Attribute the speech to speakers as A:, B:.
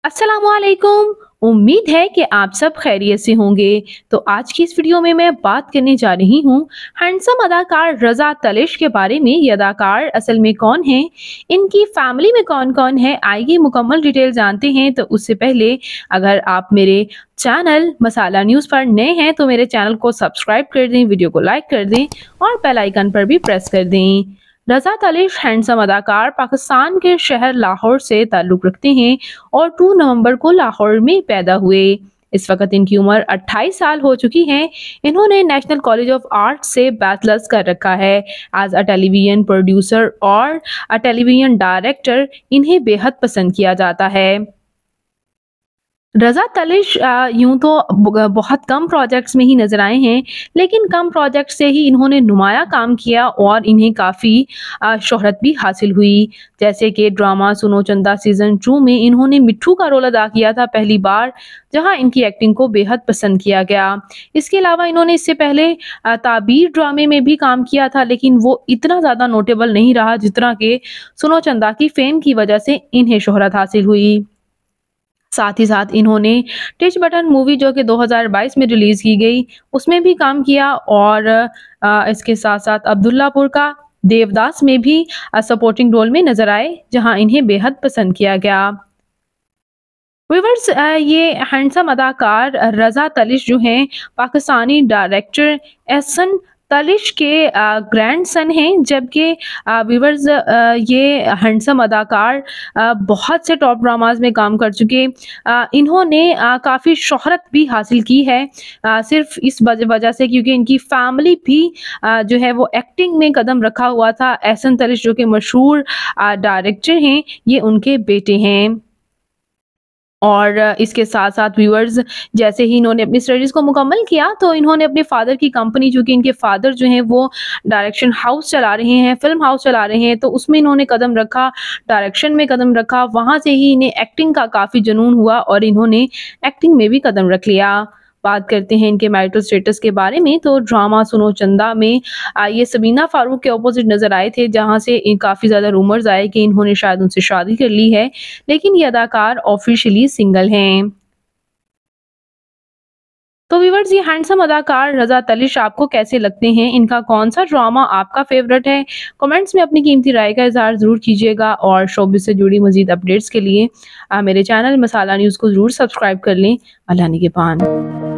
A: अस्सलामुअलैकुम। उम्मीद है कि आप सब खैरियत से होंगे। तो आज की इस वीडियो में मैं बात करने जा रही हूँ हैंडसम अदाकार रज़ा तलिश के बारे में। ये अदाकार असल में कौन है, इनकी फैमिली में कौन कौन है, आइए मुकम्मल डिटेल जानते हैं। तो उससे पहले अगर आप मेरे चैनल मसाला न्यूज़ पर नए हैं तो मेरे चैनल को सब्सक्राइब कर दें, वीडियो को लाइक कर दें और बेल आइकन पर भी प्रेस कर दें। रज़ा तलिश हैंडसम अदाकार पाकिस्तान के शहर लाहौर से ताल्लुक़ रखते हैं और 2 नवंबर को लाहौर में पैदा हुए। इस वक्त इनकी उम्र 28 साल हो चुकी है। इन्होंने नेशनल कॉलेज ऑफ आर्ट से बैचलर्स कर रखा है। एज अ टेलीविजन प्रोड्यूसर और अ टेलीविजन डायरेक्टर इन्हें बेहद पसंद किया जाता है। रज़ा तलिश यूं तो बहुत कम प्रोजेक्ट्स में ही नजर आए हैं, लेकिन कम प्रोजेक्ट से ही इन्होंने नुमाया काम किया और इन्हें काफ़ी शोहरत भी हासिल हुई। जैसे कि ड्रामा सुनो चंदा सीज़न 2 में इन्होंने मिट्ठू का रोल अदा किया था पहली बार, जहां इनकी एक्टिंग को बेहद पसंद किया गया। इसके अलावा इन्होंने इससे पहले ताबीर ड्रामे में भी काम किया था, लेकिन वो इतना ज़्यादा नोटेबल नहीं रहा जितना कि सुनो चंदा की फेम की वजह से इन्हें शोहरत हासिल हुई। साथ ही साथ इन्होंने टिच बटन मूवी जो कि 2022 में रिलीज की गई उसमें भी काम किया और इसके साथ साथ अब्दुल्लापुर का देवदास में भी सपोर्टिंग रोल में नजर आए, जहां इन्हें बेहद पसंद किया गया। व्यूअर्स, ये हैंडसम अदाकार रज़ा तलिश जो हैं पाकिस्तानी डायरेक्टर एहसन तलिश के ग्रैंडसन हैं। जबकि व्यूअर्स, ये हैंडसम अदाकार बहुत से टॉप ड्रामाज में काम कर चुके। इन्होंने काफ़ी शोहरत भी हासिल की है, सिर्फ इस वजह से क्योंकि इनकी फैमिली भी जो है वो एक्टिंग में कदम रखा हुआ था। एहसन तलिश जो कि मशहूर डायरेक्टर हैं, ये उनके बेटे हैं। और इसके साथ साथ व्यूअर्स, जैसे ही इन्होंने अपनी स्टडीज़ को मुकम्मल किया तो इन्होंने अपने फादर की कंपनी, जो कि इनके फादर जो हैं वो डायरेक्शन हाउस चला रहे हैं, फिल्म हाउस चला रहे हैं, तो उसमें इन्होंने कदम रखा, डायरेक्शन में कदम रखा। वहाँ से ही इन्हें एक्टिंग का काफ़ी जुनून हुआ और इन्होंने एक्टिंग में भी कदम रख लिया। बात करते हैं इनके मैरिटल स्टेटस के बारे में, तो ड्रामा सुनो चंदा में ये सबीना फारूक के ऑपोजिट नजर आए थे, जहां से काफ़ी ज़्यादा रूमर्स आए कि इन्होंने शायद उनसे शादी कर ली है, लेकिन ये अदाकार ऑफिशियली सिंगल हैं। तो व्यूअर्स, ये हैंडसम अदाकार रज़ा तलिश आपको कैसे लगते हैं? इनका कौन सा ड्रामा आपका फेवरेट है? कमेंट्स में अपनी कीमती राय का इज़हार ज़रूर कीजिएगा और शोबिज़ से जुड़ी मज़ीद अपडेट्स के लिए मेरे चैनल मसाला न्यूज़ को ज़रूर सब्सक्राइब कर लें। अल्लाह निगहबान।